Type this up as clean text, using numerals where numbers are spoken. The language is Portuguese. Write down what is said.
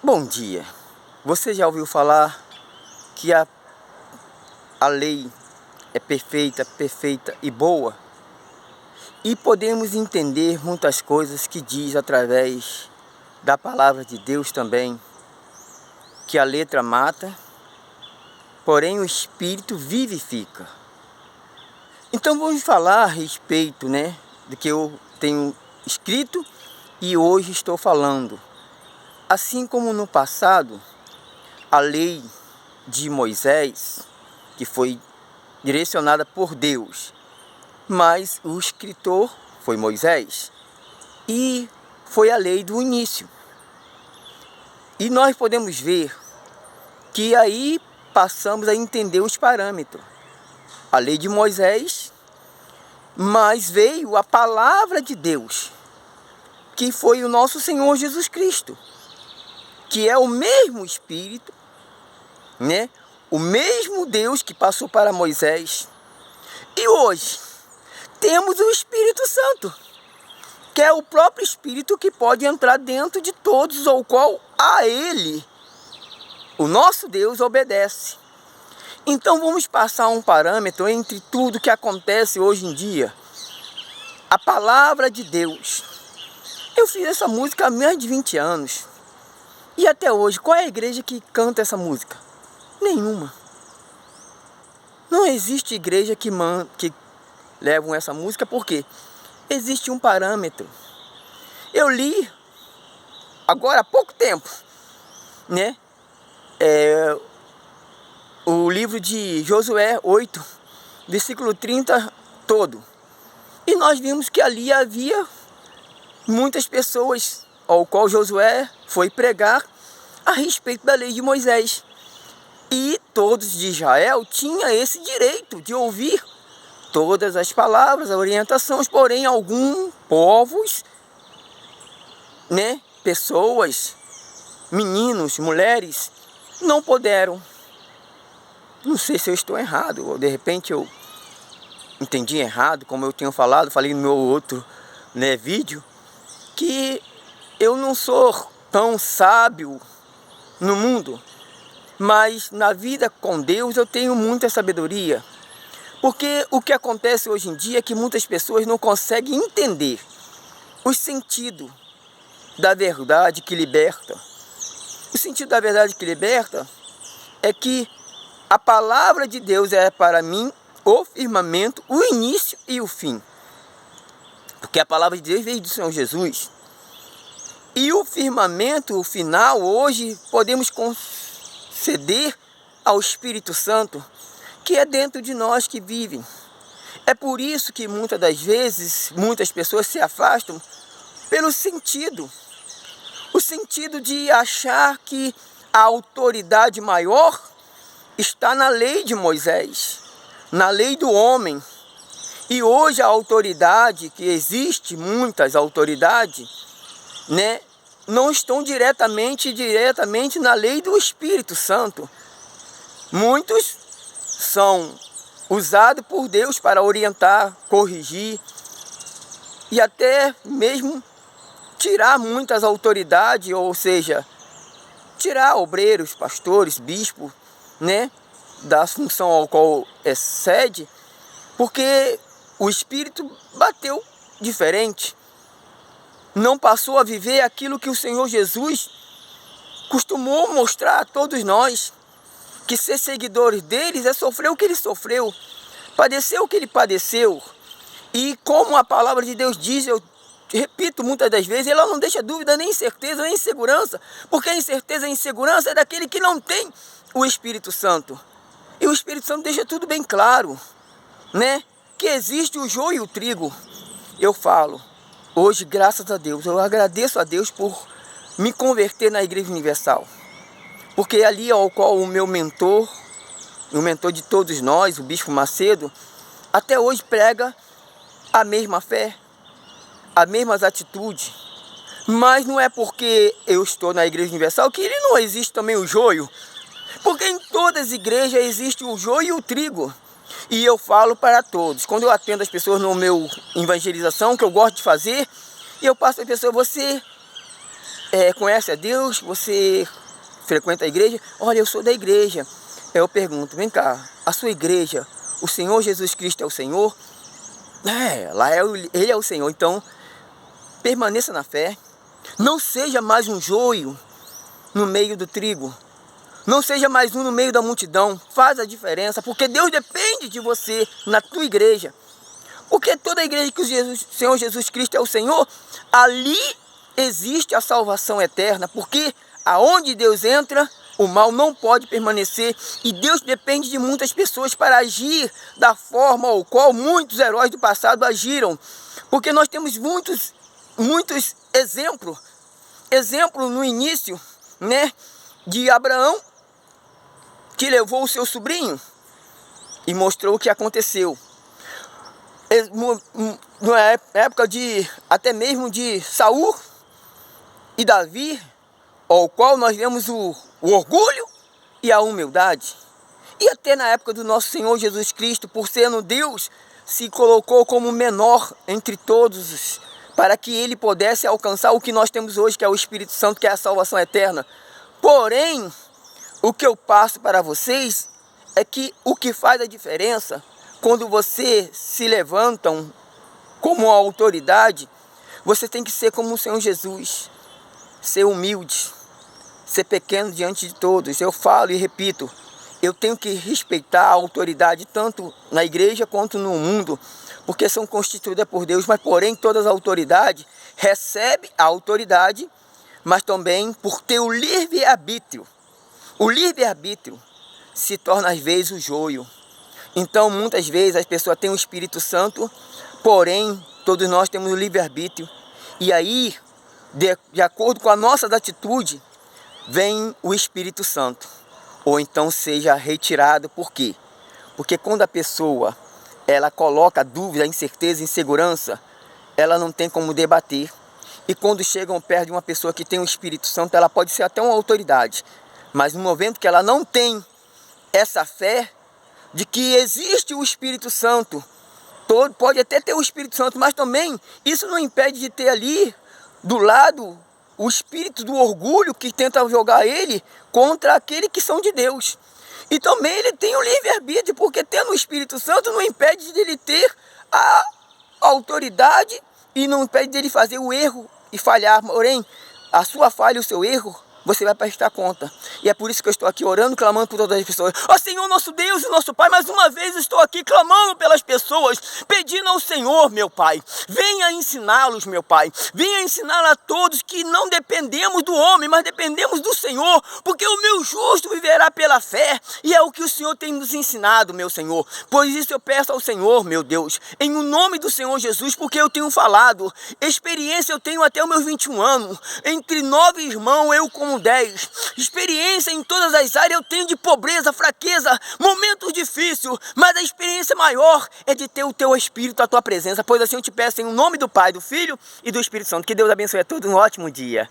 Bom dia. Você já ouviu falar que a lei é perfeita e boa? E podemos entender muitas coisas que diz através da palavra de Deus também, que a letra mata, porém o espírito vivifica. Então vamos falar a respeito, do que eu tenho escrito e hoje estou falando. Assim como no passado, a lei de Moisés, que foi direcionada por Deus, mas o escritor foi Moisés, e foi a lei do início. E nós podemos ver que aí passamos a entender os parâmetros. A lei de Moisés, mas veio a palavra de Deus, que foi o nosso Senhor Jesus Cristo, que é o mesmo Espírito, o mesmo Deus que passou para Moisés. E hoje temos o Espírito Santo, que é o próprio Espírito que pode entrar dentro de todos, ao qual a Ele, o nosso Deus, obedece. Então vamos passar um parâmetro entre tudo que acontece hoje em dia. A palavra de Deus. Eu fiz essa música há mais de 20 anos. E até hoje, qual é a igreja que canta essa música? Nenhuma. Não existe igreja que levam essa música, porque existe um parâmetro. Eu li, agora há pouco tempo, o livro de Josué 8, versículo 30 todo. E nós vimos que ali havia muitas pessoas ao qual Josué foi pregar a respeito da lei de Moisés. E todos de Israel tinham esse direito de ouvir todas as palavras, as orientações, porém alguns povos, pessoas, meninos, mulheres, não puderam. Não sei se eu estou errado, ou de repente eu entendi errado, como eu tinha falado, falei no meu outro vídeo, que eu não sou tão sábio no mundo, mas na vida com Deus eu tenho muita sabedoria. Porque o que acontece hoje em dia é que muitas pessoas não conseguem entender o sentido da verdade que liberta. O sentido da verdade que liberta é que a palavra de Deus é para mim o firmamento, o início e o fim. Porque a palavra de Deus veio do Senhor Jesus. E o firmamento, o final, hoje podemos conceder ao Espírito Santo, que é dentro de nós que vive. É por isso que muitas das vezes, muitas pessoas se afastam pelo sentido. O sentido de achar que a autoridade maior está na lei de Moisés, na lei do homem. E hoje a autoridade que existe, muitas autoridades, não estão diretamente na lei do Espírito Santo. Muitos são usados por Deus para orientar, corrigir e até mesmo tirar muitas autoridades, ou seja, tirar obreiros, pastores, bispos, da função ao qual excede, porque o Espírito bateu diferente. Não passou a viver aquilo que o Senhor Jesus costumou mostrar a todos nós, que ser seguidores deles é sofrer o que ele sofreu, padecer o que ele padeceu. E como a palavra de Deus diz, eu repito muitas das vezes, ela não deixa dúvida, nem incerteza, nem insegurança, porque a incerteza e a insegurança é daquele que não tem o Espírito Santo. E o Espírito Santo deixa tudo bem claro, que existe o joio e o trigo. Eu falo, hoje, graças a Deus, eu agradeço a Deus por me converter na Igreja Universal. Porque ali ao qual o meu mentor, o mentor de todos nós, o Bispo Macedo, até hoje prega a mesma fé, as mesmas atitudes. Mas não é porque eu estou na Igreja Universal que ele não existe também o joio. Porque em todas as igrejas existe o joio e o trigo. E eu falo para todos, quando eu atendo as pessoas no meu evangelização, que eu gosto de fazer, e eu passo para a pessoa, você conhece a Deus, você frequenta a igreja. Olha, eu sou da igreja. Eu pergunto, vem cá, a sua igreja, o Senhor Jesus Cristo é o Senhor? Lá Ele é o Senhor. Então, permaneça na fé. Não seja mais um joio no meio do trigo. Não seja mais um no meio da multidão. Faz a diferença, porque Deus depende de você na tua igreja. Porque toda igreja que o Senhor Jesus Cristo é o Senhor, ali existe a salvação eterna. Porque aonde Deus entra, o mal não pode permanecer. E Deus depende de muitas pessoas para agir da forma ao qual muitos heróis do passado agiram. Porque nós temos muitos exemplos. Exemplo no início, né, de Abraão, que levou o seu sobrinho e mostrou o que aconteceu. Na época até mesmo de Saul e Davi, ao qual nós vemos o orgulho e a humildade. E até na época do nosso Senhor Jesus Cristo, por sendo Deus, se colocou como menor entre todos, para que ele pudesse alcançar o que nós temos hoje, que é o Espírito Santo, que é a salvação eterna. Porém, o que eu passo para vocês é que o que faz a diferença, quando você se levantam como autoridade, você tem que ser como o Senhor Jesus, ser humilde, ser pequeno diante de todos. Eu falo e repito, eu tenho que respeitar a autoridade tanto na igreja quanto no mundo, porque são constituídas por Deus, mas porém todas as autoridades recebem a autoridade, mas também por ter o livre-arbítrio. O livre-arbítrio se torna às vezes o joio. Então muitas vezes as pessoas têm o Espírito Santo, porém todos nós temos o livre-arbítrio. E aí, de acordo com a nossa atitude, vem o Espírito Santo. Ou então seja retirado. Por quê? Porque quando a pessoa ela coloca dúvida, incerteza, insegurança, ela não tem como debater. E quando chegam perto de uma pessoa que tem o Espírito Santo, ela pode ser até uma autoridade. Mas no momento que ela não tem essa fé de que existe o Espírito Santo, pode até ter o Espírito Santo, mas também isso não impede de ter ali do lado o espírito do orgulho que tenta jogar ele contra aqueles que são de Deus. E também ele tem o livre-arbítrio, porque tendo o Espírito Santo não impede dele ter a autoridade e não impede dele fazer o erro e falhar. Porém, a sua falha e o seu erro, você vai prestar conta. E é por isso que eu estou aqui orando, clamando por todas as pessoas. Ó Senhor, nosso Deus e nosso Pai, mais uma vez estou aqui clamando pelas pessoas, pedindo ao Senhor, meu Pai, venha ensiná-los, meu Pai. Venha ensinar a todos que não dependemos do homem, mas dependemos do Senhor, porque o meu justo viverá pela fé. E é o que o Senhor tem nos ensinado, meu Senhor. Pois isso eu peço ao Senhor, meu Deus, em o nome do Senhor Jesus, porque eu tenho falado. Experiência eu tenho até os meus 21 anos. Entre 9 irmãos, eu como 10. Experiência em todas as áreas eu tenho de pobreza, fraqueza, momentos difíceis, mas a experiência maior é de ter o teu Espírito, a tua presença. Pois assim eu te peço em nome do Pai, do Filho e do Espírito Santo. Que Deus abençoe a todos, um ótimo dia.